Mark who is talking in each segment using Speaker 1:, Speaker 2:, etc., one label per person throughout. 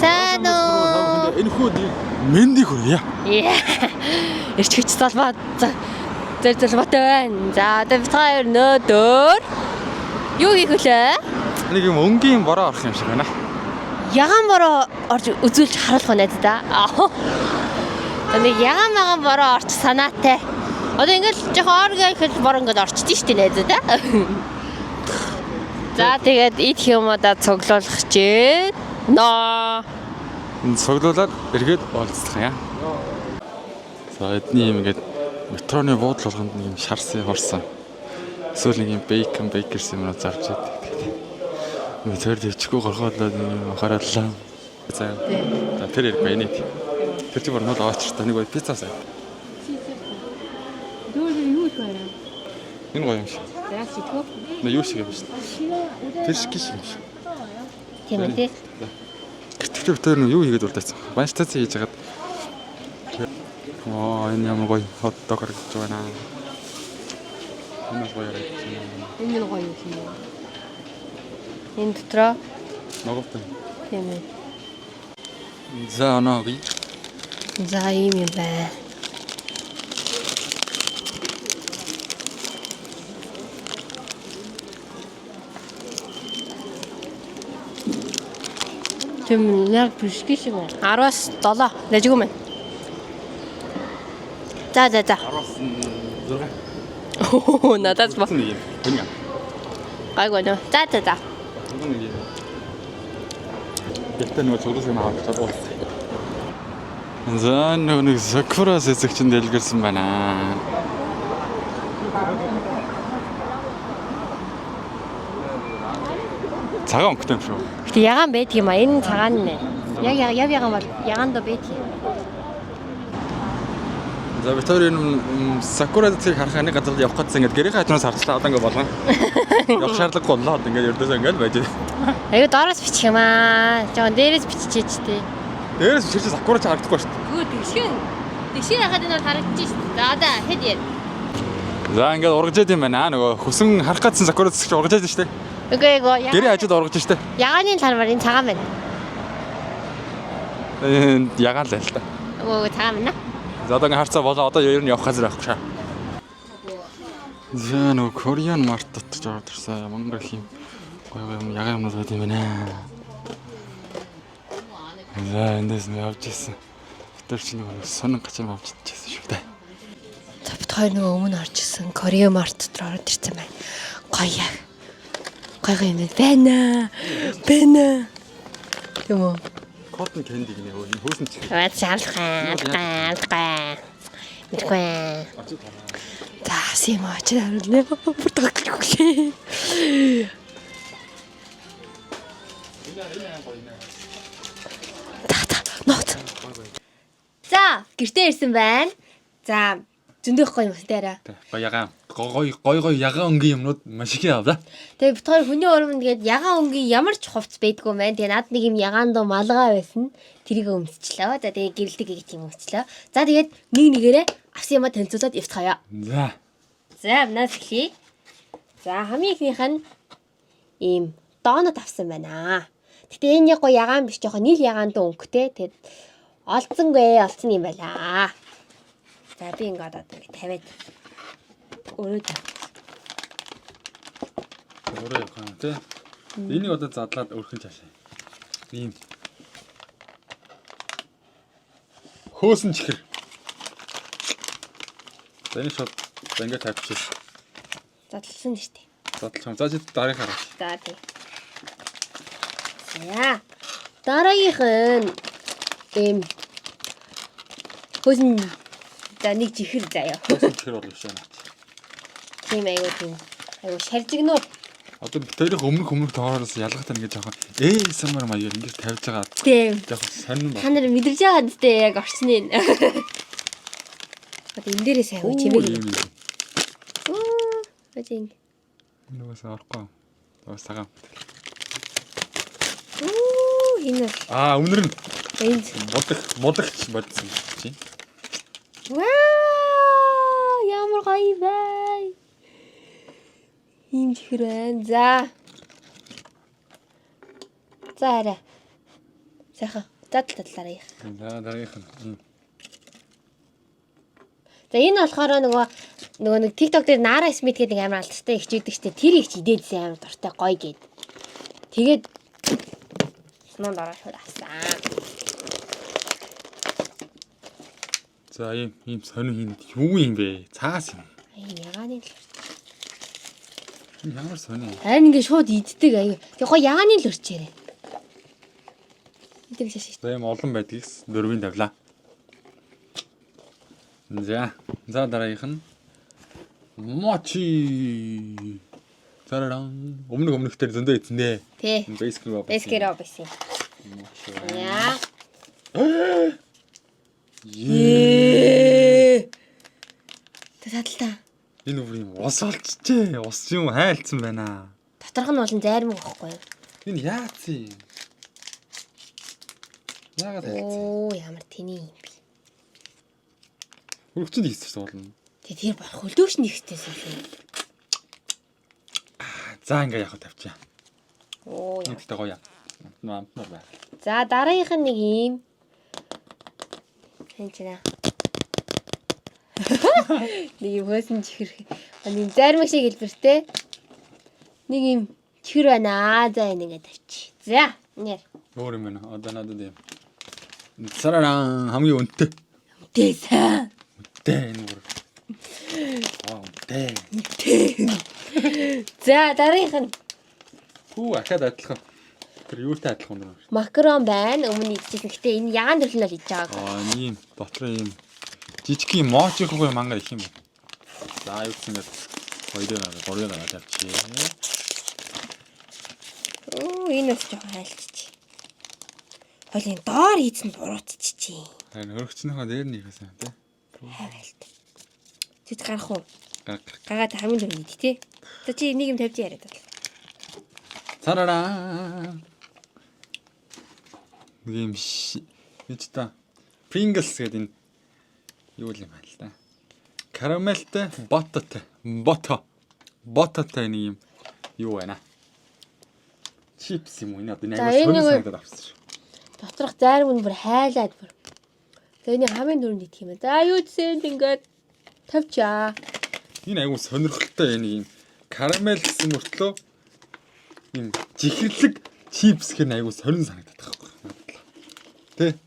Speaker 1: Сайн уу?
Speaker 2: Энэ хүүд мэнди хүрээ.
Speaker 1: Ирч хүч залбаа. Зэр залбаатай байна. За одоо бид хоёр нөөдөр юу хийх вүлээ?
Speaker 2: Нэг юм өнгийн бороо орох юм шиг байна.
Speaker 1: Ягаан бороо орж үзүүлж харуулах нь да. Нэг ягаан бороо орч санаатай. Одоо ингээл жоохон оргоо ихэл бороо ингээд орчдээ штэ найз да. За тэгээд идэх юмудаа цуглуулах чинь ноо.
Speaker 2: Энэ цуглуулаад эргээд уулзлах юм. За эдний юм ингээд метроны буудлын болгонд нэг юм шарсан хорсон. Эсвэл нэг юм бейкерс юм зарж байдаг. Нэг тэр дэвчгүй горхоолоод юм хараалаа. За тэр ярих байна. Тэр чи борнол аваач та нэг бай пицца сая.
Speaker 1: Юу их байна?
Speaker 2: Энэ гоё юм шиг.
Speaker 1: За сэтгүү.
Speaker 2: На юу шиг юм шиг. Тэр шиг юм шиг.
Speaker 1: Тийм үү тий.
Speaker 2: Гэтэл тэр нь юу хийгээд урдайсан. Банштац хийж хагаад. Энэ ямар гоё хот дог гаргаж байна. Энэ гоё яриад байна.
Speaker 1: Энэ нь гоё юм шиг. Энэ дотроо
Speaker 2: Ноготой.
Speaker 1: тийм ээ.
Speaker 2: За оноогүй.
Speaker 1: За ийм юм байна. Тэм яг бишгүй шиг байна. 10-аас 7 лэжгүй мэн. За.
Speaker 2: 10-аас 6.
Speaker 1: Оо надад ба.
Speaker 2: Гайгүй
Speaker 1: Гайгүй. За.
Speaker 2: Гэтэ нэг цуглах юм авах чадвал. За нэг Sakura сэцэгчэнд дэлгэрсэн байна. Цагаан өнгөтэй юм шүү.
Speaker 1: Гэтэ ягаан байдаг юм а. Энэ цагаан нэ. Яг ягаан бол ягаан доо байдаг юм.
Speaker 2: За Виктори энэ Sakura зэрэг харах нэг газар явах гэсэн ингээд гэрийн хажуунаас харцлаа одоо ингээд болгоо. Явах шаардлагагүй болоод ингээд ердөөсөө ингээд байж.
Speaker 1: Аюу доороос бичих юм аа. Жон дээрээс биччихээч тээ.
Speaker 2: Дээрээс бичиж Sakura ч харагдахгүй шүү дээ.
Speaker 1: Гүү тэгшин хахад энэ бол харагдчих шүү дээ. За хэд яа.
Speaker 2: За ингээд ургаж яд юм байна. Нөгөө хүсэн харах гэсэн Sakura зэрэг ургаж яд шүү дээ.
Speaker 1: Үгүй
Speaker 2: Гэрийн хажууд ургаж шүү дээ.
Speaker 1: ягааны талбар энэ цагаан байна.
Speaker 2: Ягаан л та.
Speaker 1: Үгүй цагаан байна.
Speaker 2: За одоо харцаа болоо одоо ер нь явах газар авахгүй шаа. За нөгөө Korean Mart-д ч ороод ирсэн. Мангар их юм. Гоё юм ягаан юмнууд байт юм байна. За эндээс нь явж ирсэн. Тэр чинь нөгөө сонин гачаан авч идчихсэн шүү дээ.
Speaker 1: За бид хоёр нөгөө өмнө орж исэн Korean Mart дээр ороод ирсэн байна. Гоё яг. Гоё юм байна. Тийм үү?
Speaker 2: Cotton candy гэнэ өө хөөсөн чи.
Speaker 1: Алгаа. Мэдгүй. За симо ч харуулнаа. Бүр таглаггүй. Нот. За гэртээ ирсэн байна. За зөндөх гоё юм дээрээ.
Speaker 2: Гоё ягаан. Гоё ягаан өнгийн юмнууд маш их яваа.
Speaker 1: Тэгээ бид хоёр хүний урам тэгээд ягаан өнгийн ямар ч хувцс байдгүй юм байна. Тэгээ над нэг юм ягаан доо малгай байсан. Тэрийг өмсчлөө. За тэгээ гэрэлдэг гэх юм өмсчлөө. За тэгээд нэг нэгээрээ авсан юмаа танилцуулаад явцгаая. За манаас эхлэе. За хамгийн ихнийх нь ийм доонод авсан байна. Гэтэ энэ яг гоё ягаан биш жоохон нийл ягаан доо өнгөтэй. Тэгээд олцсон юм байлаа. За би ингээд одоо ингэ тавиад өөрөө
Speaker 2: явах тий. Энийг одоо задлаад өрхөн чаашаа. Ийм хөөсөн чихэр. За энэ шууд ингэ тавьчихсан.
Speaker 1: задлсан шүү дээ.
Speaker 2: Задлах юм. За чи дарыг хараач.
Speaker 1: За тий. За дараагийнх нь ийм хөөсөн за нэг чихэр заяа.
Speaker 2: Хөөсөн чихэр бол биш байна.
Speaker 1: Тийм айгуу шаржигнууд.
Speaker 2: Одоо тэрийг өмнөх тоороос ялгаатай нэг жоохон самар маягаар ингэж тавьж байгаа.
Speaker 1: Тийм.
Speaker 2: Жоохон сонирн
Speaker 1: Та нар мэдэрч байгаа үстэй яг орчны. Одоо энэ дээрээ сайн уу чимээг. Бажин.
Speaker 2: Нүгээс орохгүй. Тэгээ сагаан.
Speaker 1: Энэ.
Speaker 2: Өмнөр нь
Speaker 1: Энд
Speaker 2: модагч бодсон чи.
Speaker 1: Ваа! Ямар гоё бай. Ийм чихэр байна. За арай. Сайхан. Дараагийн.
Speaker 2: За дараагийнх нь.
Speaker 1: За энэ болохоор нөгөө нэг TikTok дээр Nara Smith гэдэг амар алдартай ихч идэг штэ. Тэр ихч идээдсэн амар дуртай гоё гээд. Тэгээд снон дараа шууд авсан.
Speaker 2: За ийм сонин юу юм бэ? Цаас юм.
Speaker 1: Ягааны л.
Speaker 2: Ямар сонин.
Speaker 1: Харин ингээ шууд иддэг аяа. Тэг гоё ягааны л өрчээрээ. Идэх шаш.
Speaker 2: За ийм олон байдгийгс дөрвийн тавилаа. За дараагийнх нь мочи. Зараран. Өмнөхдөр зөндөө ийцэн дээ.
Speaker 1: Тий.
Speaker 2: Basecamp.
Speaker 1: Basecamp. Яа. Таталтаа.
Speaker 2: Энэ бүр юм ус олчжээ. Ус юм хайлтсан байна.
Speaker 1: Доторх нь болон зайрмаг байхгүй юу?
Speaker 2: Энэ яац юм? Яагаад хайлтсан?
Speaker 1: Оо ямар тэний юм бэ?
Speaker 2: Хөрөгчөнд хийсэн шүү болно.
Speaker 1: Тэр баг хөлдөөш нэгтэйсэн юм.
Speaker 2: За ингээ яг тавьчаа.
Speaker 1: Оо яа.
Speaker 2: Нэгтэй гоё. Намтнаар байна.
Speaker 1: За дараагийнх нь нэг юм. Хэнчнэ. Нэг юм хөөсөн чихэр. Нэг зайрмаг шиг хэлбэртэй. Нэг юм чихэр байна. За энэ ингээ тавьчих. За нэр.
Speaker 2: Өөр юм байна. Одоо надад юм. Цараран хамгийн өнтэй.
Speaker 1: Тэсэн.
Speaker 2: Дээ энэ бүр. Дээ.
Speaker 1: За дараагийнх нь
Speaker 2: Хүү ахад адилхан. Тэр юутай адилхан юм бэ?
Speaker 1: макарон байна. Өмнө идчихсэн. Гэтэ энэ ягаан төрлөл л идэж байгаа.
Speaker 2: Ийм дотор ийм жижигхэн моочихгүй манга их юм. За юу гэсэн ингээд хоёроо гараад авчи.
Speaker 1: Оо энэ бас жоохон хайлтчих. Хойлын доор хийсэн буруутчих.
Speaker 2: Тэр хөрөгчнийхөө дээр нь ихсэн тий.
Speaker 1: Хайлт. Тэд гарах уу?
Speaker 2: Гаг.
Speaker 1: Гагаад хамгийн дөрөв идэх тий. За чи нэг юм тавьж яриад бол.
Speaker 2: Царараа. Ийм гэж та Pringles гэдэг энэ юу юм байна л да. Карамелтай, боттой нэг юм юу байна. Чипс юм уу энэ одоо нэг сонир санагдаад авсан шүү.
Speaker 1: Доторх зайрм нь бүр хайлаад бүр. Тэгээ хамгийн дөрөнд идэх юм байна. За юу гэсэн ингээд тавьчаа.
Speaker 2: Энэ айгу сонирхолтой энэ юм карамел гэсэн мөртлөө юм жихэрлэг чипс гэх нь айгу сонир санагдаад байгаа юм. Тэ?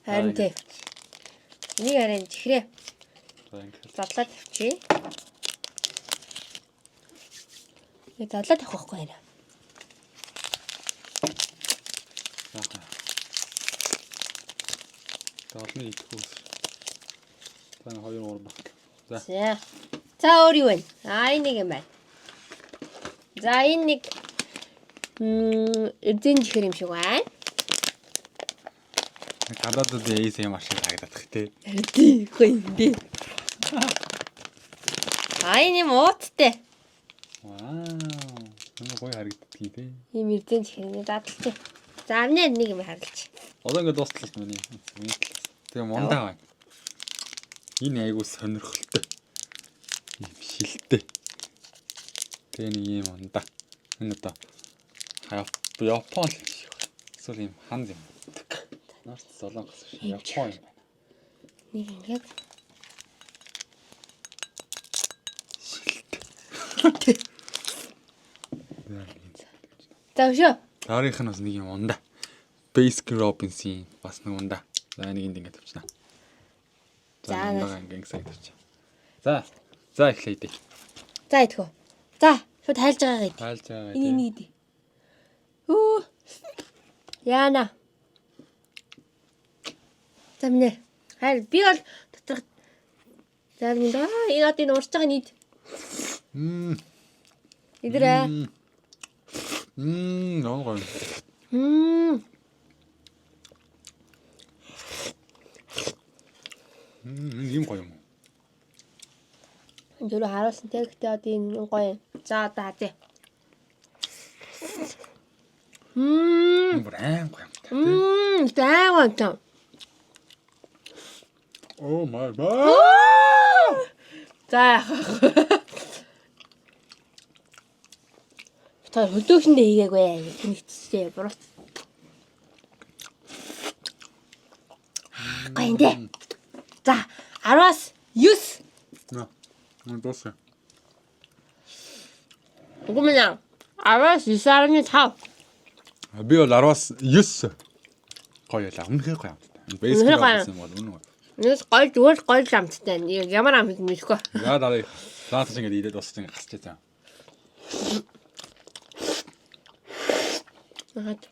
Speaker 1: Харин тий. Энийг арай чихрээ.
Speaker 2: За ингээд
Speaker 1: Задлаад тавьчих. Задлаад тавих байхгүй яа.
Speaker 2: Таалны идэхгүй. Тань 2 3 баг.
Speaker 1: За. За өөр юу вэ? Энэ нэг юм байна. За энэ нэг эзэн чихэр юм шиг байна.
Speaker 2: Гадаадд ээс юм ашиг харагдах тий.
Speaker 1: Тий, гоё юм дээ. Энэ мууттай.
Speaker 2: Вау. Энэ гоё харагддаг тий.
Speaker 1: Ийм эзэн чихэр задлаа. За амнаа нэг юм харгалч.
Speaker 2: Одоо ингээд дуустлаа миний. Тэгээ мундаа байна. Энэ айгу сонирхолтой. Ийм шилтэй. Тэгээ нэг юм мундаа. Энэ одоо Япон л шиг. Эсвэл ийм ханз юм. Нарт солонгос шиг Япон юм байна.
Speaker 1: Нэг ингээд
Speaker 2: Шилтэй.
Speaker 1: За өшөө.
Speaker 2: Дараагийнх нь бас нэг юм мундаа. Baskin Robbins бас нэг мундаа. За нэг ингэ тавьчихна. За нэг ингэ тавьчих. За эхлэе дээ.
Speaker 1: За идэхүү. За шууд хайлж байгаа гэдэг.
Speaker 2: Хайлж байгаа.
Speaker 1: Энэ идэ. Хөө. Яна. Замнэ. Хайр би бол доторх замнэ. Энэ одоо энэ урж байгаа нийт. Идрээ.
Speaker 2: Ноо гоё. Ийм гоё юм.
Speaker 1: Дөрөв харуулсан те гэхдээ одоо энэ гоё. За одоо хазээ.
Speaker 2: Брэм гоё.
Speaker 1: Тайван.
Speaker 2: Oh my god.
Speaker 1: За. Та хөлдөөгшөндөө хийгээгүй. Тэнэгцтэй буруу. Гоё юм дээ. За 10-аас 9.
Speaker 2: На. Дуусах.
Speaker 1: Гүмнэ. 10-аас 9.5.
Speaker 2: Би бол 10-аас 9. Гоё яла. Үнэхээр гоё амттай. Бэйсик байсан бол үнэн.
Speaker 1: Нэс гоё зүгээр гоё амттай. Ямар амт мэдхгүй.
Speaker 2: Яа дараа. Лаатас ингэ идээд босч ингэ гасч байгаа.
Speaker 1: Наад.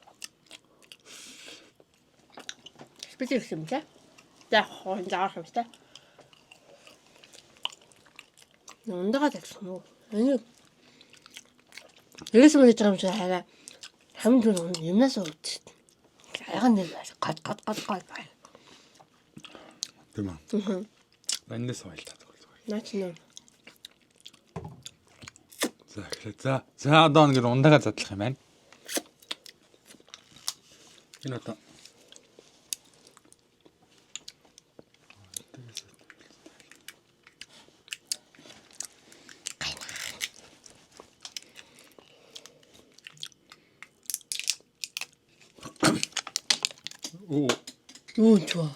Speaker 1: Специал юм тий. За хоон заа хамтай. Ундагаа тавьсан уу? Энэ Ерөөс мөн гэж байгаа юм шиг хараа. Хамт юмнаас ууч. Аяга нэг гад бай.
Speaker 2: Тийм үү. Бандас ойлтаа.
Speaker 1: Наач нөө.
Speaker 2: За одоо нэг ундагаа задлах юм байна. Энэ одоо
Speaker 1: Юу чөө.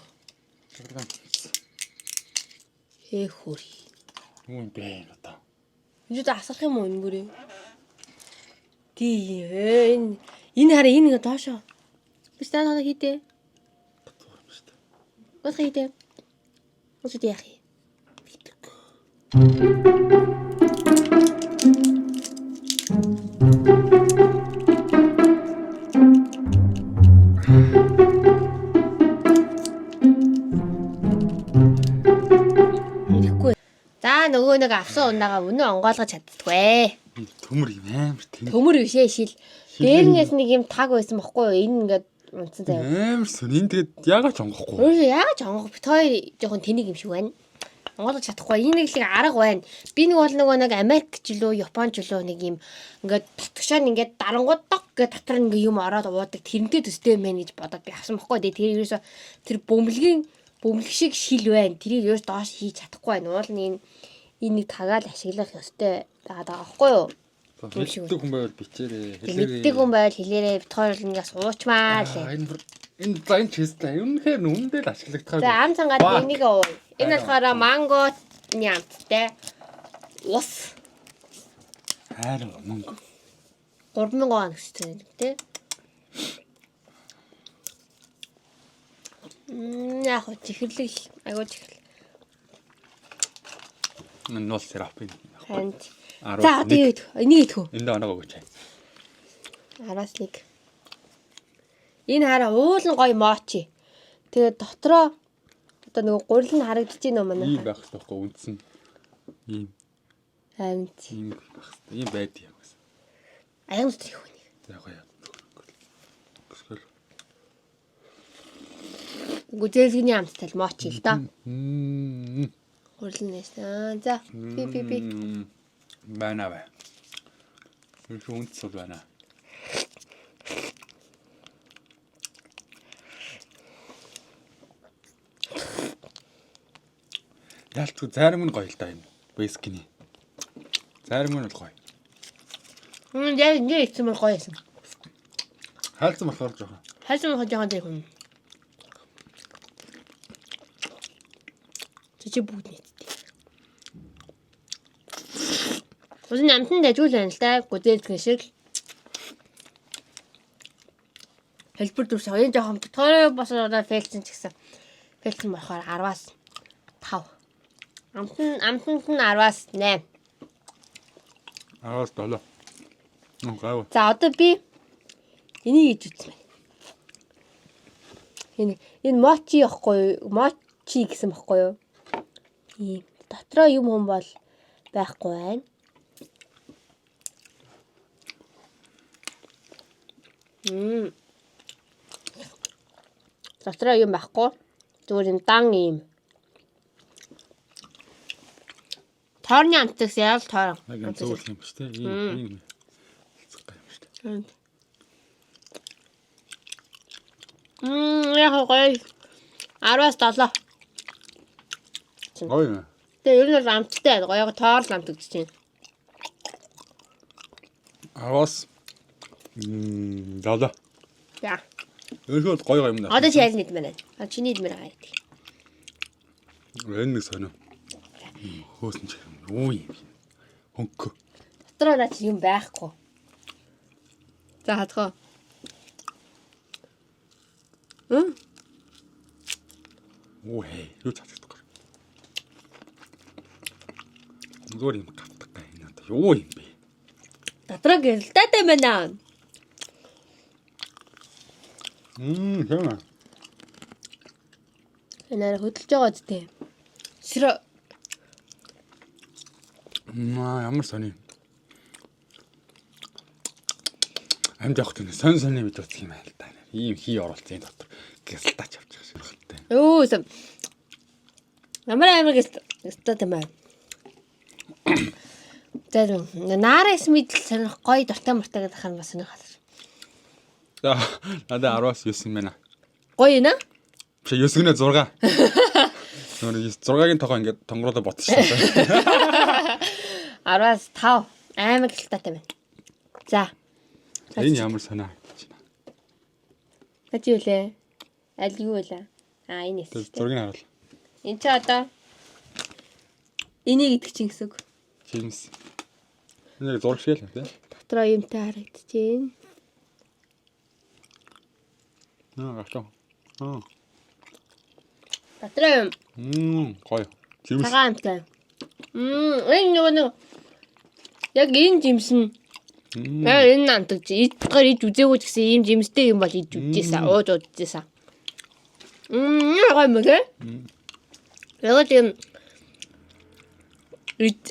Speaker 1: Хөөри.
Speaker 2: Юу бэ одоо?
Speaker 1: Юу да асах юм уу ингэрээ? Тийм энэ хараа энэ ингээ доошоо. Биш таа хийдэ. Бас хийдэ. Бас үгүй яах юм. За нөгөө нэг авсан ундаага өнөө онгойлгож чаддгүй.
Speaker 2: Төмөр юм амар тийм.
Speaker 1: Төмөр бишээ шил. Дээрнээс нэг юм таг байсан бохгүй юу? Энэ ингээд унтсан заяа.
Speaker 2: Амар сон. Энэ тэгээд яагаад ч онгохгүй.
Speaker 1: Өөрөө яагаад ч онгох бит хоёр жоохон тэнийг юм шиг байна. Онгойлгож чадахгүй. Энэ нэг л арга байна. Би нэг бол нөгөө нэг Америкч лөө, Японч лөө нэг юм ингээд татгшаан ингээд дарангууд дог гэдэг татвар нэг юм ороод уудаг. Тэрнтэй төстэй мэн гэж бодоод би авсан бохгүй. Тэр ерөөсө тэр бөмбөлг шиг шил байна. Тэрийг ерөөс доош хийж чадахгүй байна. Уул нь энэ нэг тагаал ашиглах ёстой байгаа байхгүй юу?
Speaker 2: Мэддэг хүн байвал бичээрэй.
Speaker 1: Мэддэг хүн байвал хэлээрэй. Бит хоёр л ингээс уучмаа л.
Speaker 2: Энэ зайн чистэ. Үнэхээр нүндэл ашиглагдахаа.
Speaker 1: За ам цангаад энийг уу. Энэ болохоор манго нямттай. Ус.
Speaker 2: Хайр мөнгө.
Speaker 1: 3000 вон гэсэн тий. Яг уу чихэрлэг айгуу чихэрлэг.
Speaker 2: Энэ нол терапи.
Speaker 1: Ханд. За тэгээд энийг идэх үү?
Speaker 2: Энд оноо өгөөч.
Speaker 1: 10-аас 1. Энэ хараа уул нь гоё моочи. Тэгээд дотроо одоо нөгөө гурил нь харагдаж байна уу манай?
Speaker 2: Ийм байх хэрэгтэй үндсэн. Ийм.
Speaker 1: Харин
Speaker 2: Ийм байх хэрэгтэй. Ийм байд юм гэсэн.
Speaker 1: аян дотор их үнийг.
Speaker 2: За гоё.
Speaker 1: Гүзэлгний амттай л моочи л доо. Гурил нь нээсэн. За би.
Speaker 2: Байна бай. Юу үндсэл байна. Ялцгүй зарим нь гоё л да энэ. Бэскиний. Зарим нь гоё.
Speaker 1: Яг ингэ ийцэн бол гоё юм.
Speaker 2: Хаалцсан болохоор жоохон.
Speaker 1: Хайсан жоохон дээр хүн. Чи бүгд нийтдээ. Усын амтан дажгүй байна л да. Гүзээлгэн шиг. Хэлбэр дүрс хоёр жоохон битгой бас одоо фэлцэн ч гэсэн. Фэлцэн болохоор 10-аас 5. Амтанд нь 10-аас 8.
Speaker 2: 10-аас 7. Гав.
Speaker 1: За одоо би энийг хийж үзмэ. Энэ мочи яахгүй юу? Мочи гэсэн бохгүй юу? Ийм дотроо юм хүм бол байхгүй байна. Дотроо юм байхгүй. Зүгээр юм дан юм. Тойрны амтгаас яг тойрон.
Speaker 2: Яг зөвлөх юм шүү дээ. Ийм хэлцэх юм шүү дээ.
Speaker 1: Яг гоё. 10-аас 7.
Speaker 2: Гоё.
Speaker 1: Тэгээ ер нь бол амттай гоё тоорл амт гэж чинь.
Speaker 2: 10-аас 7.
Speaker 1: За.
Speaker 2: Өөрөөр гоё юм даа.
Speaker 1: Одоо чи ял нийт мэнэ. Чиний идмэр хаяа.
Speaker 2: Энэ нэг сонио. Хөөсөн ч юу юм. Хөнгө.
Speaker 1: Дотроо наач юм байхгүй. За хатгаа.
Speaker 2: Оо юу цацдаг. Зүгээр юм гавдаг энэ одоо юу юм бэ?
Speaker 1: Дотроо гэрэлтэй байна.
Speaker 2: хэвээ.
Speaker 1: Энээр хөдөлж байгаа зү. Ширээ.
Speaker 2: Ямар сони. Амд явах тийм сони бид утсан юм аа л да. Ийм хий оруулсан энэ дотор гэрэлтаач авчих шиг байна.
Speaker 1: Юу юм. Ямар гэрэлтэй юм аа. Тэр наарас мэдл сонирх гоё дуртай муртай гэдэг хань бас сонирх.
Speaker 2: За надад 10-аас 9 юм байна.
Speaker 1: Гоё нэ?
Speaker 2: Биш 9 гэнэ 6. Нөр 6-гийн тогоо ингээд тонгороо ботчихсон.
Speaker 1: 10-аас 5 амар гэрэлтэй байна. За.
Speaker 2: Энэ ямар санаа гэж байна.
Speaker 1: Хаж юу лээ? Аль юу вэ? Энэ эс.
Speaker 2: Зургийг харуул.
Speaker 1: Энд чи одоо энийг идэх чинь гэсэн үг.
Speaker 2: Чимс. Энэ зураг шиг л тийм.
Speaker 1: Дотроо юмтай харагдчихээн.
Speaker 2: Гашаа.
Speaker 1: Дотроо
Speaker 2: гоё. Чимс.
Speaker 1: цагаан амтай. Энэ нэг яг энэ жимс нь энэ нантаг идгээр ид үзээгүй ч гэсэн ийм жимстэй юм бол ид үзээсаа ууж үзээсаа. Гоё мэ гэ? Яг тийм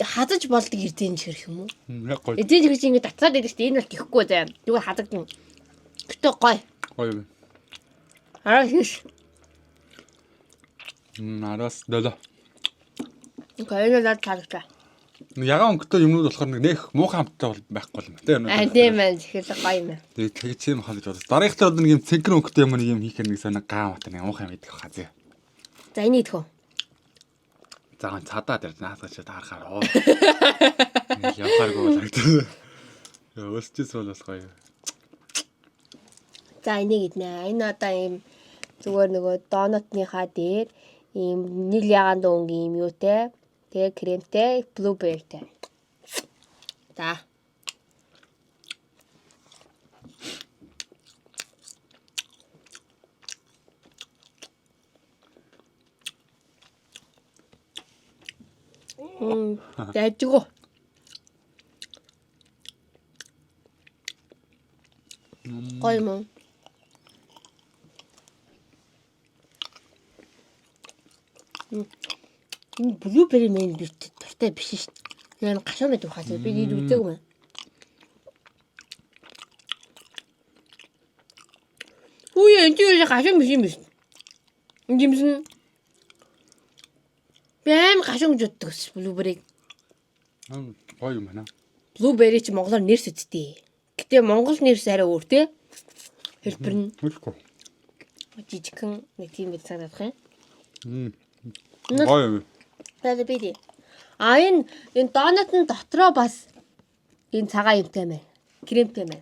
Speaker 1: хадаж болдог эрдэнэ хэрэг юм уу?
Speaker 2: Яг гоё.
Speaker 1: Эдийн хэрэг чинь ингэ татсаад байдаг шүү дээ. Энэ бол тэхгүй заа. Зүгээр хадагдана. Гэтэ гоё.
Speaker 2: Гоё юм.
Speaker 1: Араа хийш.
Speaker 2: 10-аас 7.
Speaker 1: Гоё надад таалагдаа.
Speaker 2: Ягаан өнгөтэй юмнууд болохоор нэг муухай хамттай байхгүй юм тийм үү?
Speaker 1: Тийм ээ. Тэгэхээр гоё юм.
Speaker 2: Тэгээ тэгж юм хаа гэж бодож. Дараагт одоо нэг юм цэнхэр өнгөтэй юм нэг юм хийх нэг санаа гаам хата нэг муухай юм идэх хаа.
Speaker 1: За энийг идэх үү?
Speaker 2: За цадаа дээр наасгаж таарахаар оо. Явахааргүй болоо. Өсчээс бол бас гоё.
Speaker 1: За энийг иднэ. Энэ одоо ийм зүгээр нөгөө донотныхаа дээр ийм нэг яган дөнгөний юм юутэй. Тэгээ кремтэй, blueberryтэй. За. Яжгүй. Гоё юм. Энэ blueberry мен дуртай биш шүү дээ. Яг гашуун байдаг хаа. Би нэг үзээгүй байна. Үгүй энэ чинь гашуун биш юм биш. Энэ юмсэн бэм гашуун гэж боддог ш blueberry.
Speaker 2: Гоё юм байна.
Speaker 1: Blueberry чи монголоор нэрс үсттэй. Гэтэ монгол нэрс арай өөр те. Хэлбэр нь
Speaker 2: Мэдгүй.
Speaker 1: жижигхэн нэг тийм байц санагдах юм.
Speaker 2: Гоё юм.
Speaker 1: Тэгээд би дээ. Энэ донот нь дотроо бас энэ цагаан юмтай мэ. Кремтэй мэ.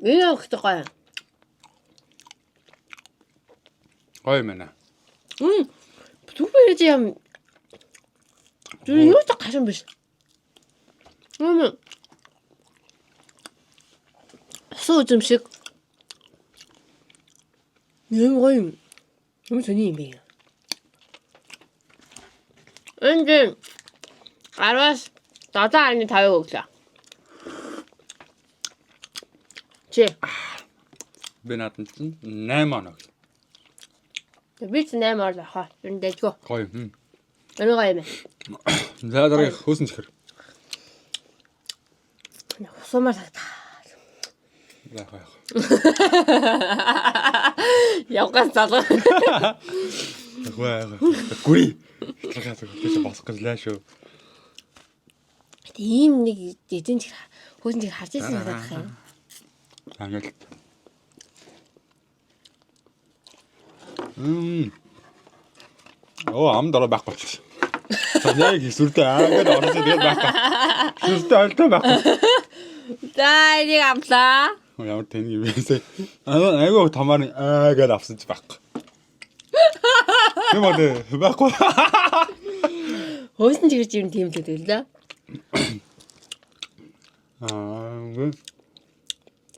Speaker 1: Энэ ихтэй гоё.
Speaker 2: Гоё юм байна.
Speaker 1: Blueberry юм. Юу ч гашуун биш. Суу юм шиг. Юм гоё юм. Юм сони юм бэ. Энд 10-аас 7.5 өглөө. Чи
Speaker 2: Би наадад чинь 8 оног.
Speaker 1: би ч 8 орол хаа. Энэ дэжгүй.
Speaker 2: Гоё.
Speaker 1: Энэ гоё юм.
Speaker 2: За дараагийн хөөсөн чихэр.
Speaker 1: Сумаар тагтаа.
Speaker 2: За гоё.
Speaker 1: Явгаас залуу.
Speaker 2: Гоё. Гүри. Тэрхээс биш босох гэж лаа шүү.
Speaker 1: Ийм нэг эзэн чих хөөсөн чих харж ирсэн надад юм.
Speaker 2: Ангал. Оо ам дараа байхгүй ч. Яг сүртэй ангал орсон тэгээд байхгүй. Сүртэй альтай байхгүй.
Speaker 1: За энийг амлаа.
Speaker 2: Ямар тань юм бэ? Айгуу томаар гэж авсан ч байхгүй. юм аа байхгүй.
Speaker 1: Хөөсөн чигэрч юм тийм л үү лээ.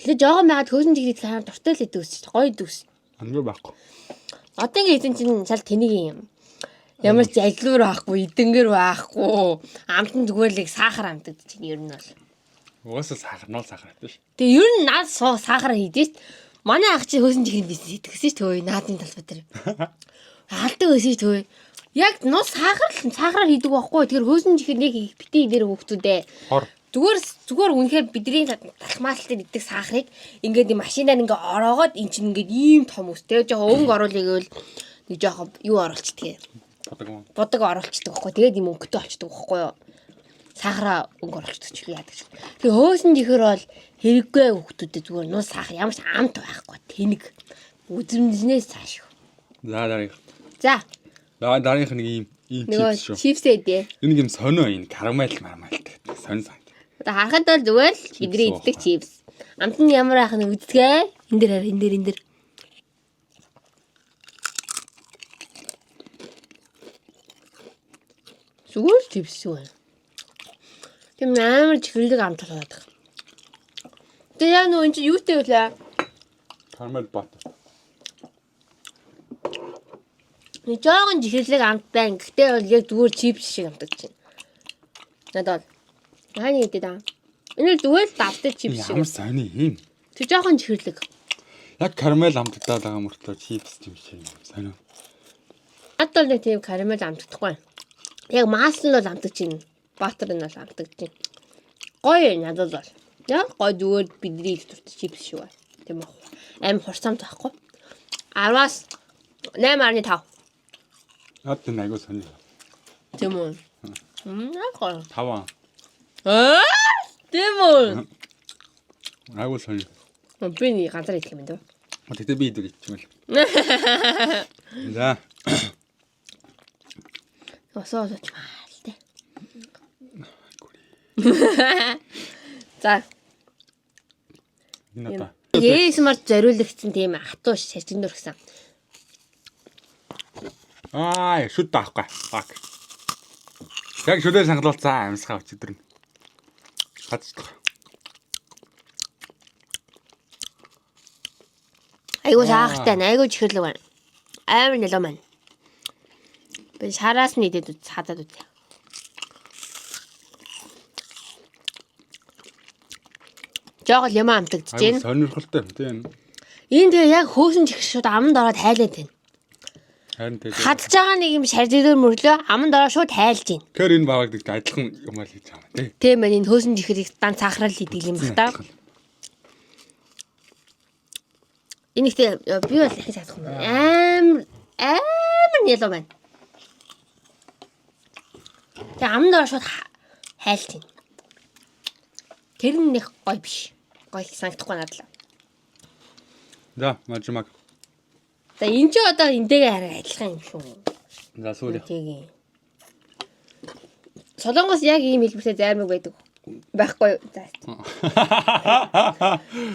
Speaker 1: Тэгээ жоохон байгаад хөөсөн чигэрийг хараа дуртай л идэв шүү дээ. Гоё идэв шүү.
Speaker 2: Англи байхгүй.
Speaker 1: Одоо ингэ эзэн чинь шал тэнийг юм. Ямар ч ажлуур байхгүй, эдэнгэр байхгүй. Амтан зүгээр л сахар амтдаг чинь ер нь бол.
Speaker 2: Угаасаа сахар нол сахар авдаг ш.
Speaker 1: Тэгээ ер нь наад сахар хийдэж манай ах чи хөөсөн чихрийн бизнес хийдэгсэн шүү дээ. Наадын талбай дээр. Алдаг байсан шүү дээ. Яг нус сахараар хийдэг байхгүй. Тэгэхээр хөөсөн чихрийг битгий дээр хөөхтүүдээ.
Speaker 2: Хор.
Speaker 1: Зүгээр үнэхээр бидний талхмаалтад идэх сахарыг ингээд машинаар ингээд ороогоод эн чинь ингээд ийм том үстэй. Жохоо өнгө оруулъя гэвэл нэг жохоо юу оруулчихдаг. Бодог оруулчихдаг байхгүй. Тэгээд юм өнгөтэй болчихдог байхгүй юу? Сахараа өнгө оруулчихдаг ч яадаг ч. Тэгээ хөөсөн чихэр бол хэрэггүй хүүхдүүдэд зүгээр нуус сахар ямар ч амт байхгүй. Тэнэг үзэмжнээс цааш. За.
Speaker 2: Дараах нэг ийм чипс шүү.
Speaker 1: Чипсээ дээ.
Speaker 2: Энэ юм сонио энэ карамел мармалтай. Сонь.
Speaker 1: Одоо харахад бол зүгээр л бидний иддэг чипс. Амт нь ямар ах нь үздэгэ. Энд дээр хараа, энэ дээр. Зүгээр чипс үү. Тэм амар чихэрлэг амт болоод. Тэгээ яа нөө энэ юутэй вэ?
Speaker 2: Карамел бат.
Speaker 1: Нэг жоохон чихэрлэг амттай. Гэхдээ бол яг зүгээр чипс шиг амтдаг чинь. Надад хааны идэв даа. Энэ зүгээр л давтай чипс шиг.
Speaker 2: Ямар сони юм.
Speaker 1: Тэг жоохон чихэрлэг.
Speaker 2: Яг карамел амтдаад байгаа мөртлөө чипс юм шиг юм сонио.
Speaker 1: Адтал нэг тийм карамел амтдахгүй. Яг маас нь бол амтдаг чинь. Баттер нь бол амтдаг чинь. Гоё надад бол. Яг гоё зүгээр бидний их турт чипс шиг байна. Тийм үү. Аим хурцам таахгүй. 10-аас 8.5.
Speaker 2: Наад энэ айгуу сони.
Speaker 1: Тийм үү. Яг гоё.
Speaker 2: 5.
Speaker 1: Тийм үү.
Speaker 2: Айгуу сони.
Speaker 1: Би нэг ганцаар идэх юм даа.
Speaker 2: Тэгтээ би идэв ичмэл. За.
Speaker 1: Осоо ч маалтай. За.
Speaker 2: Энэ
Speaker 1: Есмар зориулагдсан тийм хатуу шашин дөргсөн.
Speaker 2: Шүд таахгүй. Фак. Яг шүдээр сангалуулсан амьсгаа өчигдөр нь. Хатчих.
Speaker 1: Айгуу саахтай, айгуу чихэрлэг байна. Амар нэлээ маань. Би шараас нь идэд хадаад үтээ. Жогол юм амтагдж байна.
Speaker 2: Сонирхолтой тийм.
Speaker 1: Энэ тэгээ яг хөөсөн чихшүүд аманд ороод хайлаад байна.
Speaker 2: Харин тэгээ.
Speaker 1: Хадж байгаа нэг юм шаржидэр мөрлөө аманд ороод шууд хайлж байна.
Speaker 2: Тэгэхээр энэ багаг дэгт адилхан юм аа хийж байгаа тийм.
Speaker 1: Тийм байна. Энэ хөөсөн чихрийг дан цаахрал хийдэг юм байна та. Энэ ихтэй би бол их чадах юм. Амар нэлээ байна. Тэгээ аманд ороод шууд хайлж байна. Тэр нь нэг гоё биш. Гоё санагдахгүй надад.
Speaker 2: За, мажмаг.
Speaker 1: За энэ ч одоо энтэйгээ хараа адилхан юм шүү.
Speaker 2: За, сүүл.
Speaker 1: Тэгийн. Солонгос яг ийм хэлбэртэй займаг байдаг байхгүй юу? За.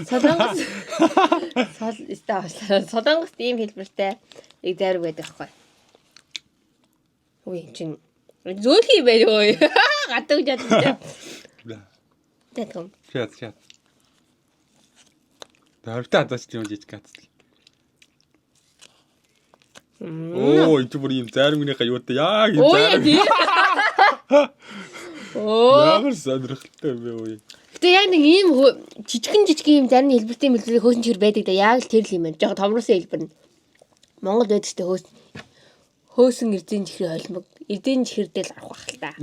Speaker 1: Солонгос ийм хэлбэртэй нэг займаг байдаг байхгүй юу? Үй энэ чинь зөөлхий байж өө. Гадаг жадчих. Тэтгэм.
Speaker 2: Шат. Тавтай хадаач юм жижиг гацтай. Оо, энэ бүр юм зайрмынхаа юутай яг юм зайр. Ямар сонирхолтой бэ ой.
Speaker 1: Гэтэ яг нэг ийм жижигэн ийм зарны хэлбэртэй мэлбэрийн хөөсөн чихэр байдаг да. Яг л тэр л юм байна. Жохо томруулсан хэлбэр нь. Монгол байдагтай хөөсөн эрдийн чихрийн холимог. Эрдийн чихэрдээ л авах байх л та.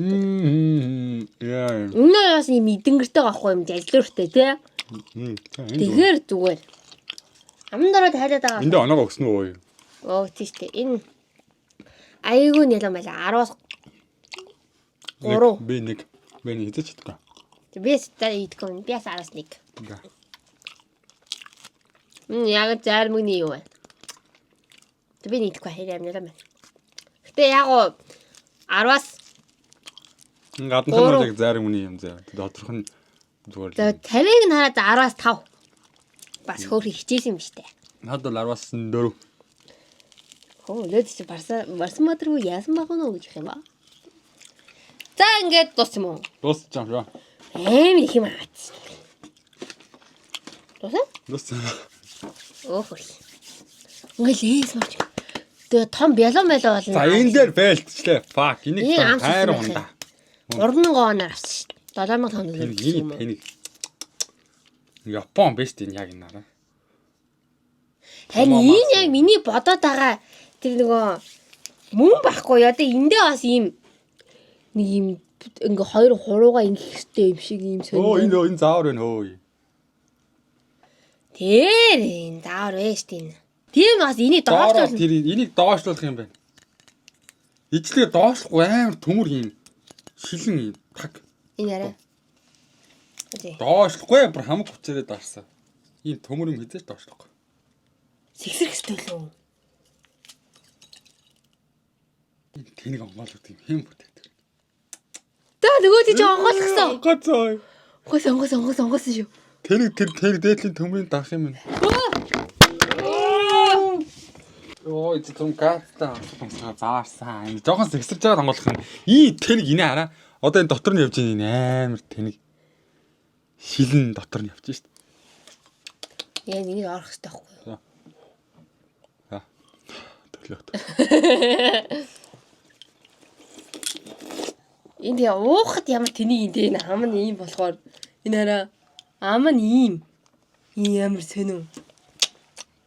Speaker 2: Яа.
Speaker 1: Өнөө бас юм эдэнгэртэй байхгүй юм ажлууртай тий. Тэгэхээр зүгээр. Аманд ороод хайлаад байгаа.
Speaker 2: Энд оноогоо өгсөн үү ой.
Speaker 1: Оо тийштэй. Энэ айгүй нэлээ маяа 10-аас 3.
Speaker 2: Би нэг хийчих чадахгүй.
Speaker 1: Бис та идэх. Бис 10-аас 1. Яг зармагны юу вэ? Би нийтгэхгүй хэрэг юм нэлээ. Гэтэ яг 10-аас
Speaker 2: гадна санаа яг зармагны юм заа. Доторх нь зүгээр.
Speaker 1: За тариг нь хараад 10-аас 5. Бас хөөх хичээсэн юм штэ.
Speaker 2: Наад бол 10-аас 4.
Speaker 1: Оо лээд чи барсан матергүй яасан баг нөө гэж их юм ба. За ингээд дууссан юм уу?
Speaker 2: Дуусч юм шүү.
Speaker 1: Ийм их юм аа. Дууссан? Өөхөр. Ингээд лээс марч. Тэгээ том бялон болно.
Speaker 2: За энэ дээр байлтчлээ. Fuck энийг хайр ундаа.
Speaker 1: 3000 оноор авсан шүү дээ. 7000 тоног
Speaker 2: юм. Энийг Япон бест энэ яг энэ нараа.
Speaker 1: Харин энэ яг миний бодоод байгаа тэр нөгөө мөн байхгүй яа. Тэгээ эндээ бас ийм нэг ийм ингээ хоёр хурууга ингэх хэрэгтэй юм шиг ийм сонир.
Speaker 2: Энэ заавар байна хөөе.
Speaker 1: Тэр энэ заавар вэ шүү дээ. Тийм бас энийг доошлуулах.
Speaker 2: Тэр энийг доошлуулах юм байна. Ижлээ доошлохгүй амар төмөр юм. Шилэн юм таг.
Speaker 1: Энэ яриа.
Speaker 2: Доошлохгүй бүр хамаг хүчээрээ даарсан. Ийм төмөр юм хизээч доошлохгүй.
Speaker 1: Сэгсэрх стөлөө.
Speaker 2: Тэнийг онгойлгод юм хэм бүтээдэг.
Speaker 1: За нөгөө тийч онгойлгосон.
Speaker 2: Онгоцоо.
Speaker 1: Шүү.
Speaker 2: Тэр дээдлийн төмрийн дарах юм байна. Ой зөв гатта заарсан. Энэ жоохон сэгсэрж байгаа онгойлгох юм. Тэнийг инээ хараа. Одоо энэ дотор нь явж байгаа энэ амар тэнийг шилэн дотор нь явж шít.
Speaker 1: Яа нэг орох хэрэгтэй байхгүй юу?
Speaker 2: Төлөөт.
Speaker 1: Энд яа уухад ямар тэнийг энэ хам нь ийм болохоор энэ хараа ам нь ийм ямар сонир.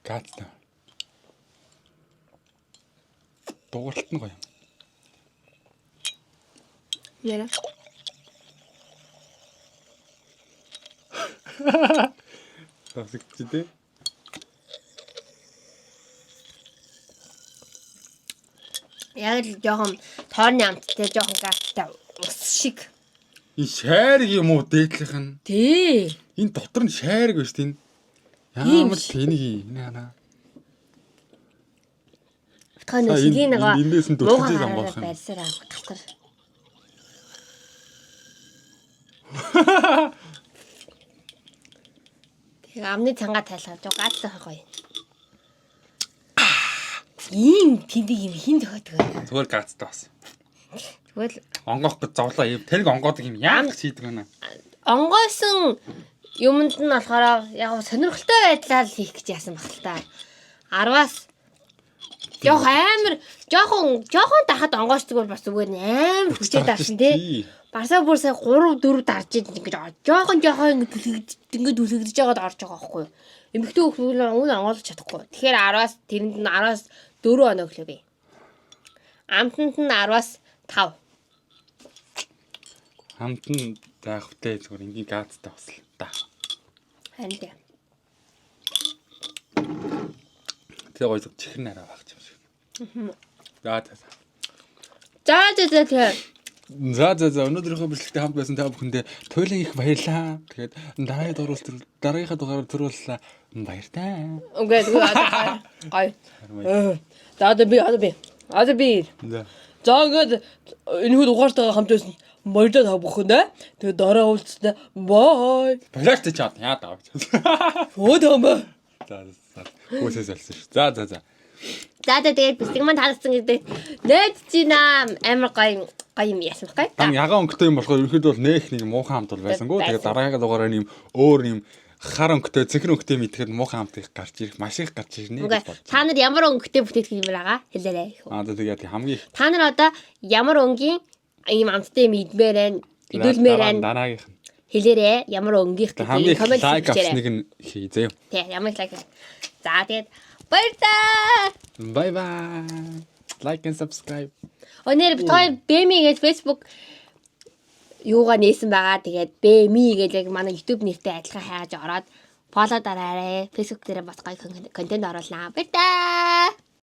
Speaker 2: Гатта. Дууралт нь гоё юм.
Speaker 1: Яра.
Speaker 2: Тасэгчтэй.
Speaker 1: Яг л жоохон тоорны амттай жоохон гаттай ус шиг.
Speaker 2: Энэ шайрэг юм уу дээдлийнх нь?
Speaker 1: Тий.
Speaker 2: Энэ дотор нь шайрэг биш тийм. Ямар тэнийг энэ хана.
Speaker 1: Таны шилийн нөгөө
Speaker 2: эндээс нь дөрвөлжээ амгаах юм.
Speaker 1: байсараа галтар. Тэгээ амны цангаа тайлгаж гаттай гоё. Ийм тэндийг юм хин зохиодог байна.
Speaker 2: Зүгээр гацтай бас.
Speaker 1: Тэгвэл
Speaker 2: Онгоох гэж зовлоо юм. Тэрг онгоодаг юм яах шийдэг байна.
Speaker 1: онгойсон юмд нь болохоор яг сонирхолтой байдлаар хийх гэж яасан баг л та. 10-аас жоох амар жоохон дахад онгоочдаг бол бас зүгээр амар хүчтэй дарсан тий. Барсаа бүр сая 3 4 дарж ингэж жоохон ингэж үлэгдэж байгаад орж байгаа байхгүй юу. Эмэгтэй хөлөө өн онгоолж чадахгүй. Тэгэхээр 10-аас тэрэнд нь 10-аас 4 оноо өглөө. Амтанд нь 10-аас 5.
Speaker 2: Хамт нь заахтай зүгээр ингийн газтай бас л та.
Speaker 1: Харин тий.
Speaker 2: Тэгээ гоё чихэр нараа багч юм шиг. За өнөөдрийнхөө бичлэгтээ хамт байсан та бүхэндээ туйлын их баярлаа. Тэгээд дараагийнхаа дугаараар төрүүллээ. Баяртай.
Speaker 1: Окей, гай. Одоо би. За ингээд энэ хүү дугаартайгаа хамт байсан баярлалаа та бүхэндээ. Тэгээд дараа уулзсаа бай.
Speaker 2: Баярлалаа чад яа даа.
Speaker 1: Өө томоо.
Speaker 2: За. Үсээс алсан шүү. За.
Speaker 1: За тэгээд бэлэг маань таалагдсан гэдэг. Нээд чи нам амар гоё юм яасан бэ?
Speaker 2: Там ягаан өнгөтэй юм болохоор ерөөхдөө бол нээх нэг муухан хамт бол байсангүй. Тэгээд дараагийн дугаараар юм өөр юм хар өнгөтэй, цэхэр өнгөтэй мэдхэд муухан хамт их гарч ирэх, маш их гарч ирнэ. Та нар ямар өнгөтэй бүтээгдэхүүн юм байгаа? Хэлээрэй. Тэгээд хамгийн
Speaker 1: та нар одоо ямар өнгийн ийм амттай юм идмээр идүүлмээр
Speaker 2: дараагийнх нь
Speaker 1: хэлээрэй. Ямар өнгийнх гэдэг коммент хийгээрэй.
Speaker 2: Нэг нь хийзээ.
Speaker 1: Тэг, ямар лайк. За тэгээд баярлалаа.
Speaker 2: Bye. Like and subscribe.
Speaker 1: Өнөр битгой Bemi гэж Facebook юугаа нээсэн байгаа. Тэгээд Bemi гэж яг манай YouTube нэртэй адилхан хайж ороод фоллоу дараарай. Facebook дээр бас гоё контент оруулнаа. Баярлалаа.